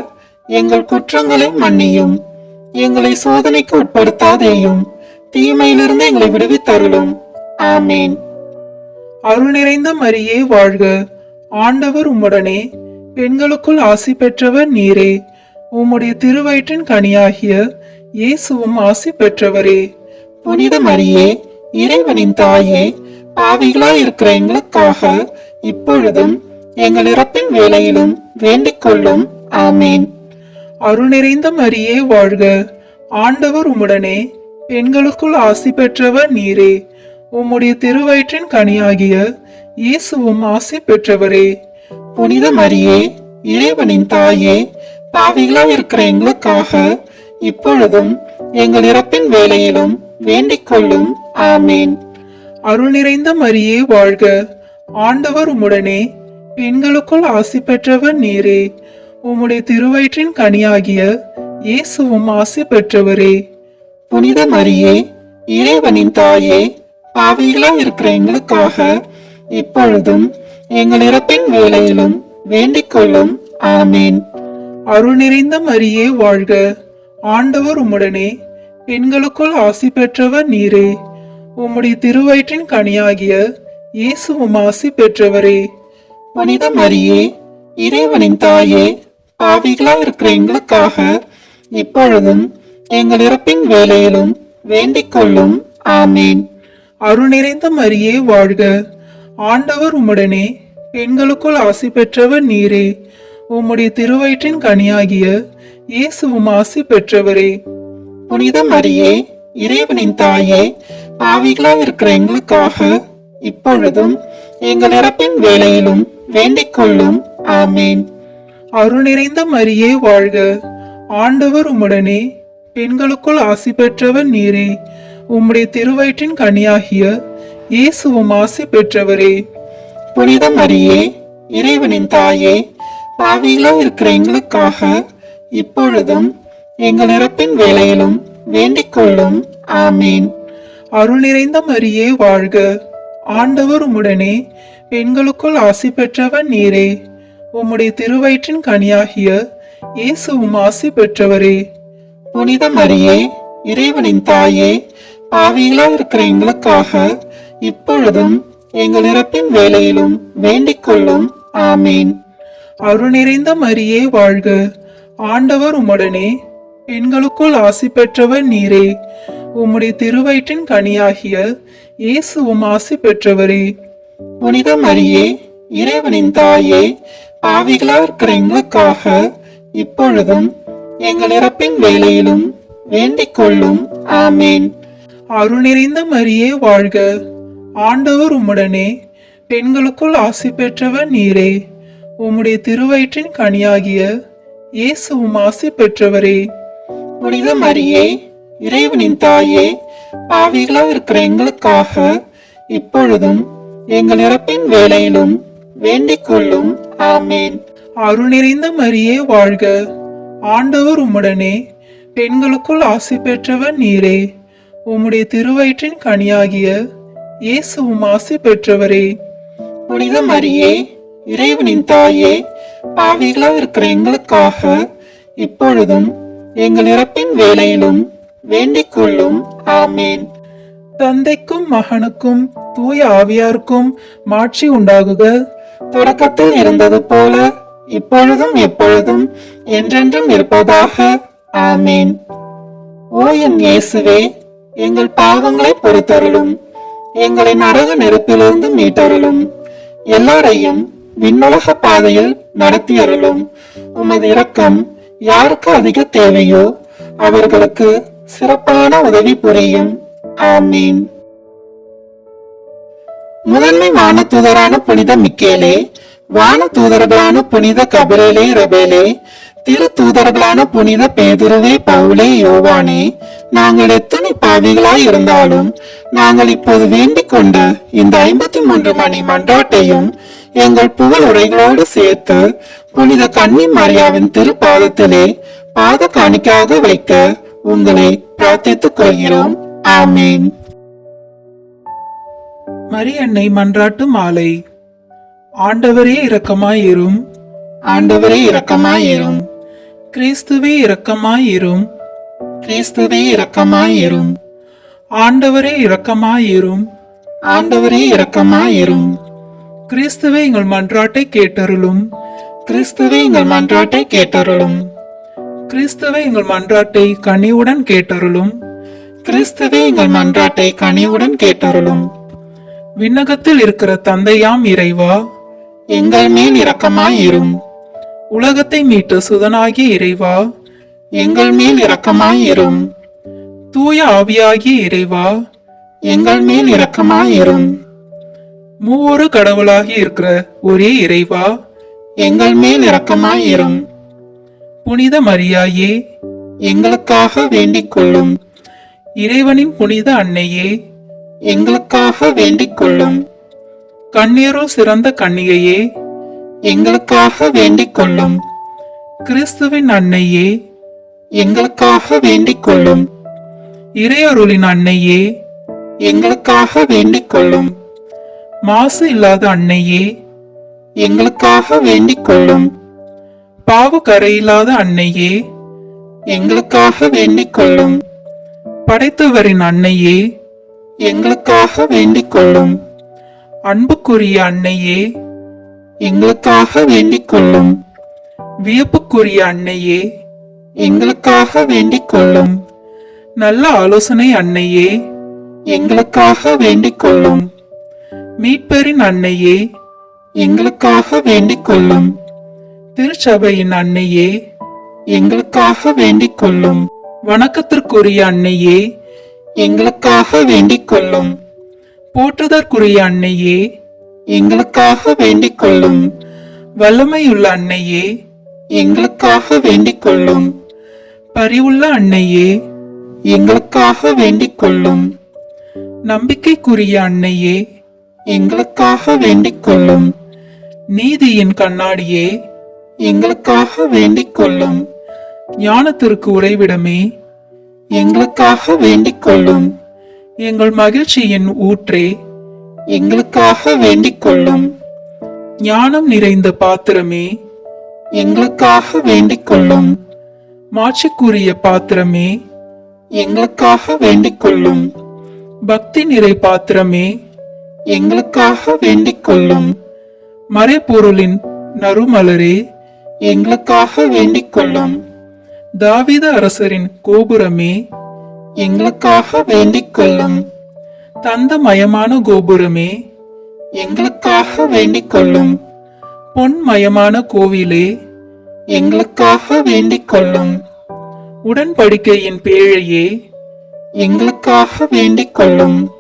எங்கள் குற்றங்களை மன்னியும். எங்களை சோதனைக்கு உட்படுத்தாதேயும், தீமையிலிருந்து எங்களை விடுவித்தருளும். ஆமேன். அருள் நிறைந்த மரியே வாழ்க. ஆண்டவர் உம்முடனே. பெண்களுக்குள் ஆசி பெற்றவர் நீரே. உம்முடைய திருவயிற்றின் கனியாகிய இயேசுவும் ஆசி பெற்றவரே. புனித மரியே, இறைவனின் தாயே, பாவிகளாய் இருக்கிற எங்களுக்காக இப்பொழுதும் எங்கள் இறப்பின் வேளையிலும் வேண்டிக் கொள்ளும். ஆமேன். அருள் நிறைந்த மரியே வாழ்க. ஆண்டவர் உம்முடனே. பெண்களுக்குள் ஆசி பெற்றவர் நீரே. உம்முடைய திருவயிற்றின் கனியாகிய இயேசுவும் ஆசி பெற்றவரே. புனித மரியே, இறைவனின் தாயே, பாவிகளாய் இருக்கிற எங்களுக்காக இப்பொழுதும் எங்கள் இறப்பின் வேளையிலும் வேண்டிக் கொள்ளும். ஆமேன். அருள் நிறைந்த மரியே வாழ்க. ஆண்டவர் உம்முடனே. பெண்களுக்குள் ஆசி பெற்றவர் நீரே. உம்முடைய திருவயிற்றின் கனியாகிய இயேசுவும் ஆசி பெற்றவரே. புனித மரியே, இறைவனின் தாயே, பாவிகளாய் இருக்கிற எங்களுக்காக இப்பொழுதும் எங்கள் இறப்பின் வேளையிலும் வேண்டிக் கொள்ளும். ஆமேன். அருள் நிறைந்த மரியே வாழ்க. ஆண்டவர் உம்முடனே. பெண்களுக்குள் ஆசி பெற்றவர் நீரே. உம்முடைய திருவயிற்றின் கனியாகிய இயேசுவும் ஆசி பெற்றவரே. புனித மரியே, இறைவனின் தாயே, பாவிகளாய் இருக்கிற எங்களுக்காக இப்பொழுதும் எங்கள் இறப்பின் வேளையிலும் வேண்டிக் கொள்ளும். ஆமேன். அருள் நிறைந்த மரியே வாழ்க. ஆண்டவர் உம்முடனே. பெண்களுக்குள் ஆசி பெற்றவர் நீரே. உம்முடைய திருவயிற்றின் கனியாகிய இயேசுவும் ஆசி பெற்றவரே. புனித மரியே, இறைவனின் தாயே, பாவிகளாய் இருக்கிற எங்களுக்காக இப்பொழுதும் எங்கள் இறப்பின் வேளையிலும் வேண்டிக் கொள்ளும். ஆமேன். அருள் நிறைந்த மரியே வாழ்க. ஆண்டவர் உம்முடனே. பெண்களுக்குள் ஆசி பெற்றவர் நீரே. உம்முடைய திருவயிற்றின் கனியாகிய இயேசுவும் ஆசி பெற்றவரே. புனித மரியே, இறைவனின் தாயே, பாவிகளாய் இருக்கிற எங்களுக்காக இப்பொழுதும் எங்கள் இறப்பின் வேளையிலும் வேண்டிக் கொள்ளும். ஆமேன். அருள் நிறைந்த மரியே வாழ்க. ஆண்டவர் உம்முடனே. பெண்களுக்குள் ஆசி பெற்றவர் நீரே. உம்முடைய திருவயிற்றின் கனியாகிய இயேசுவும் ஆசி பெற்றவரே. புனித மரியே, இறைவனின் தாயே, பாவிகளாய் இருக்கிற எங்களுக்காக இப்பொழுதும் எங்கள் இறப்பின் வேளையிலும் வேண்டிக் கொள்ளும். ஆமேன். அருள் நிறைந்த மரியே வாழ்க. ஆண்டவர் உம்முடனே. பெண்களுக்குள் ஆசி பெற்றவர் நீரே. உம்முடைய திருவயிற்றின் கனியாகிய இயேசுவும் ஆசி பெற்றவரே. புனித மரியே, இறைவனின் தாயே, பாவிகளாய் இருக்கிற எங்களுக்காக இப்பொழுதும் எங்கள் இறப்பின் வேளையிலும் வேண்டிக் கொள்ளும். ஆமேன். அருள் நிறைந்த மரியே வாழ்க. ஆண்டவர் உம்முடனே. பெண்களுக்குள் ஆசி பெற்றவர் நீரே. உம்முடைய திருவயிற்றின் கனியாகிய இயேசுவும் ஆசி பெற்றவரே. புனித மரியே, இறைவனின் தாயே, பாவிகளாய் இருக்கிற எங்களுக்காக இப்பொழுதும் எங்கள் இறப்பின் வேளையிலும் வேண்டிக் கொள்ளும். ஆமேன். அருள் நிறைந்த மரியே வாழ்க. ஆண்டவர் உம்முடனே. பெண்களுக்குள் ஆசி பெற்றவர் நீரே. உம்முடைய திருவயிற்றின் கனியாகிய இயேசுவும் ஆசி பெற்றவரே. புனித மரியே, இறைவனின் தாயே, பாவிகளாய் இருக்கிற எங்களுக்காக இப்பொழுதும் எங்கள் இறப்பின் வேளையிலும் வேண்டிக் கொள்ளும். ஆமேன். தந்தைக்கும் மகனுக்கும் தூய ஆவியாருக்கும் மாட்சி உண்டாகுக. தொடக்கத்தில் இருந்தது போல இப்பொழுதும் எப்பொழுதும் என்றென்றும் இருப்பதாக. ஆமேன். ஓ என் இயேசுவே, எங்கள் பாவங்களை பொறுத்தருளும். எங்களை நரக நெருப்பிலிருந்து மீட்டருளும். எல்லாரையும் விண்ணுலக பாதையில் நடத்தியருளும். உமது இரக்கம் யாருக்கு அதிக தேவையோ அவர்களுக்கு சிறப்பான உதவி புரியும். ஆமீன். முதன்மை வானதூதரான புனித மிக்கேலே, வானதூதர்களான புனித கபிரேலே, ரபேலே, திரு தூதர்களான புனித பேதுருவே, பவுலே, யோவானே, நாங்கள் எத்தனை பாவிகளாய் இருந்தாலும் நாங்கள் இப்போது வேண்டிக் கொண்ட இந்த 53 மணி மன்றாட்டையும் எங்கள் புகழ் உரைகளோடு சேர்த்து புனித கன்னி மரியாவின் திருப்பாதத்திலே பாத காணிக்கையாக வைக்க உங்களை பிரார்த்தித்துக் கொள்கிறோம். ஆமீன். மரியன்னை மன்றாட்டு மாலை. ஆண்டவரே இரக்கமாயிரும். ஆண்டவரே இரக்கமாயிரும். கிறிஸ்துவே இரக்கமாயிரும். கிறிஸ்துவே இரக்கமாயிரும். ஆண்டவரே இரக்கமாயிரும். ஆண்டவரே இரக்கமாயிரும். கிறிஸ்துவே எங்கள் மன்றாட்டை கேட்டருளும். கிறிஸ்துவே எங்கள் மன்றாட்டை கேட்டருளும். கிறிஸ்துவே எங்கள் மன்றாட்டை கனிவுடன் கேட்டருளும். கிறிஸ்துவே எங்கள் மன்றாட்டை கனிவுடன் கேட்டருளும். விண்ணகத்தில் இருக்கிற தந்தையாம் இறைவா, எங்கள் மேல் இரக்கமாயிரும். உலகத்தை மீட்ட சுதனாகிய இறைவா, எங்கள் மேல் இரக்கமாயிரும். தூய ஆவியாகிய இறைவா, எங்கள் மேல் இரக்கமாயிரும். மூவொரு கடவுளாகி இருக்கிற ஒரே இறைவா, எங்கள் மேல் இரக்கமாயிரும். புனித மரியாயே, எங்களுக்காக வேண்டிக் கொள்ளும். இறைவனின் புனித அன்னையே, எங்களுக்காக வேண்டிக் கொள்ளும். கண்ணீருள் சிறந்த கன்னிகையே, எங்களுக்காக வேண்டிக் கொள்ளும். கிறிஸ்துவின் அன்னையே, எங்களுக்காக வேண்டிக் கொள்ளும். இறையருளின் அன்னையே, எங்களுக்காக வேண்டிக் கொள்ளும். மாசு இல்லாத அன்னையே, எங்களுக்காக வேண்டிக் கொள்ளும். பாவ கரையில்லாத அன்னையே, எங்களுக்காக வேண்டிக் கொள்ளும். படைத்தவரின் அன்னையே, எங்களுக்காக வேண்டிக் கொள்ளும். அன்புக்குரிய அன்னையே, எங்களுக்காக வேண்டிக் கொள்ளும். வியப்புக்குரிய அன்னையே, எங்களுக்காக வேண்டிக் கொள்ளும். நல்ல ஆலோசனை அன்னையே, எங்களுக்காக வேண்டிக் கொள்ளும். மீட்பரின் அன்னையே, எங்களுக்காக வேண்டிக் கொள்ளும். திருச்சபையின் அன்னையே, எங்களுக்காக வேண்டிக் கொள்ளும். வணக்கத்திற்குரிய அன்னையே, எங்களுக்காக வேண்டிக் கொள்ளும். போற்றுதற்குரிய அன்னையே, எங்களுக்காக வேண்டிக் கொள்ளும். வல்லமையுள்ள அன்னையே, எங்களுக்காக வேண்டிக் கொள்ளும். பரிவுள்ள அன்னையே, எங்களுக்காக வேண்டிக் கொள்ளும். நம்பிக்கைக்குரிய அன்னையே, எங்களுக்காக வேண்டிக் கொள்ளும். நீதியின் கண்ணாடியே, எங்களுக்காக வேண்டிக் கொள்ளும். ஞானத்திற்கு உறைவிடமே, எங்களுக்காக வேண்டிக் கொள்ளும். எங்கள் மகிழ்ச்சியின் ஊற்றே, எங்களுக்காக வேண்டிக் கொள்ளும். ஞானம் நிறைந்த பாத்திரமே, எங்களுக்காக வேண்டிக் கொள்ளும். மாட்சிக்குரிய பாத்திரமே, எங்களுக்காக வேண்டிக் கொள்ளும். பக்தி நிறை பாத்திரமே, எங்களுக்காக வேண்டிக் கொள்ளும். மறைபொருளின் நறுமலரே, எங்களுக்காக வேண்டிக் கொள்ளும். தாவீது அரசரின் கோபுரமே, எங்களுக்காக வேண்டிக் கொள்ளும். தந்தமயமான கோபுரமே, எங்களுக்காக வேண்டிக் கொள்ளும். பொன்மயமான கோவிலே, எங்களுக்காக வேண்டிக் கொள்ளும். உடன்படிக்கையின் பேழையே, எங்களுக்காக வேண்டிக் கொள்ளும்.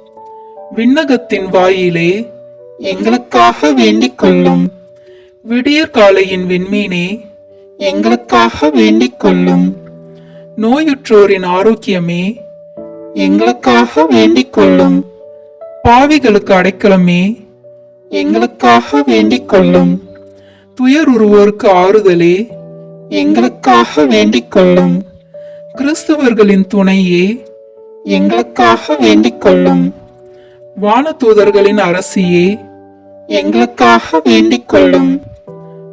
விண்ணகத்தின் வாயிலே, எங்களுக்காக வேண்டிக் கொள்ளும். விடியற்காலையின் விண்மீனே, எங்களுக்காக வேண்டிக் கொள்ளும். நோயுற்றோரின் ஆரோக்கியமே, எங்களுக்காக வேண்டிக் கொள்ளும். பாவிகளுக்கு அடைக்கலமே, எங்களுக்காக வேண்டிக் கொள்ளும். துயருருவோருக்கு ஆறுதலே, எங்களுக்காக வேண்டிக் கொள்ளும். கிறிஸ்தவர்களின் துணையே, எங்களுக்காக வேண்டிக் கொள்ளும். வானதூதர்களின் அரசியே, எங்களுக்காக வேண்டிக் கொள்ளும்.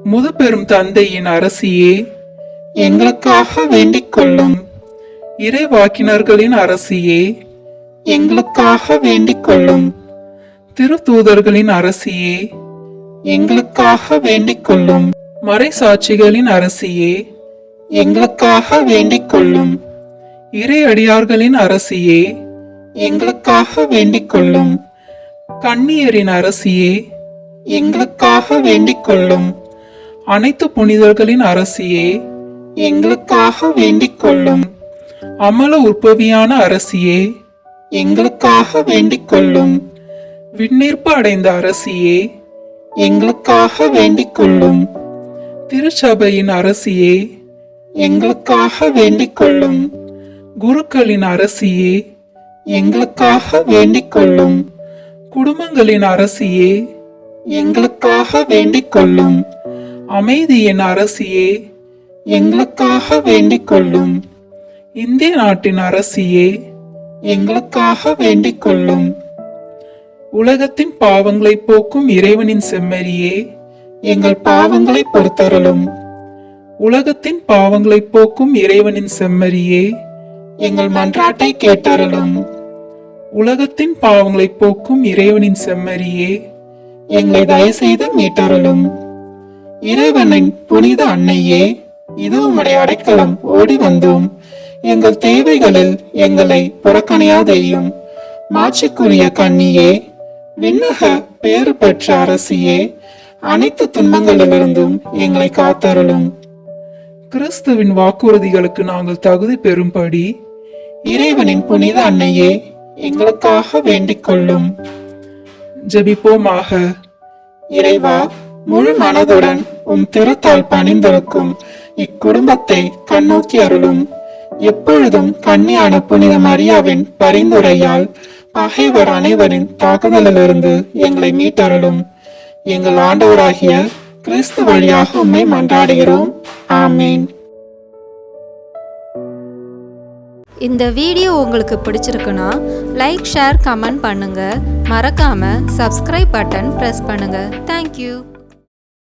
முதுபெரும் தந்தையின் அரசியே, எங்களுக்காக வேண்டிக் கொள்ளும். இறைவாக்கினர்களின் அரசியே, எங்களுக்காக வேண்டிக் கொள்ளும். திருத்தூதர்களின் அரசியே, எங்களுக்காக வேண்டிக் கொள்ளும். மறைசாட்சிகளின் அரசியே, எங்களுக்காக வேண்டிக் கொள்ளும். இறை அடியார்களின் அரசியே, எங்களுக்காக வேண்டிக் கொள்ளும். கன்னியரின் அரசியே, எங்களுக்காக வேண்டிக் கொள்ளும். அனைத்து புனிதர்களின் அரசியே, எங்களுக்காக வேண்டிக் கொள்ளும். அமல உற்பவியான அரசியே, எங்களுக்காக வேண்டிக் கொள்ளும். விண்ணீர்ப்பு அடைந்த அரசியே, எங்களுக்காக வேண்டிக் கொள்ளும். திருச்சபையின் அரசியே, எங்களுக்காக வேண்டிக் கொள்ளும். குருக்களின் அரசியே, எங்களுக்காக வேண்டிக் கொள்ளும். குடும்பங்களின் அரசியே, எங்களுக்காக வேண்டிக் கொள்ளும். அமைதியின் அரசியே, எங்களுக்காக வேண்டிக் கொள்ளும். இந்திய நாட்டின் அரசியே, எங்களுக்காக வேண்டிக் கொள்ளும். உலகத்தின் பாவங்களை போக்கும் இறைவனின் செம்மறியே, எங்கள் பாவங்களை பொறுத்தருளும். உலகத்தின் பாவங்களை போக்கும் இறைவனின் செம்மறியே, எங்கள் மன்றாட்டை கேட்டருளும். உலகத்தின் பாவங்களை போக்கும் இறைவனின் செம்மறியே, எங்களை தயவு செய்து மீட்டருளும். இறைவனின் புனித அன்னையே, இது உம்முடைய அடைக்கலம், ஓடி வந்தோம். எங்கள் தேவைகளில் எங்களை புறக்கணியாதேயும். மாட்சிக்குரிய கன்னியே, விண்ணக பேறு பெற்ற அரசியே, அனைத்து துன்பங்களிலிருந்தும் எங்களை காத்தருளும். கிறிஸ்துவின் வாக்குறுதிகளுக்கு நாங்கள் தகுதி பெறும்படி இறைவனின் புனித அன்னையே, எங்களுக்காக வேண்டிக் கொள்ளும். ஜெபிப்போமாக. இறைவா, முழு மனதுடன் உம் திருத்தால் பணிந்திருக்கும் இக்குடும்பத்தை கண்ணோக்கி அருளும். எப்பொழுதும் கன்னியான புனித மரியாவின் பரிந்துரையால் பகைவர் அனைவரின் தாக்குதலிலிருந்து எங்களை மீட்டருளும். எங்கள் ஆண்டவராகிய கிறிஸ்து வழியாக உம்மை மன்றாடுகிறோம். ஆமீன். இந்த வீடியோ உங்களுக்கு பிடிச்சிருக்குன்னா லைக், ஷேர், கமெண்ட் பண்ணுங்க. மறக்காம சப்ஸ்கிரைப் பட்டன் பிரஸ் பண்ணுங்க. தேங்க்யூ.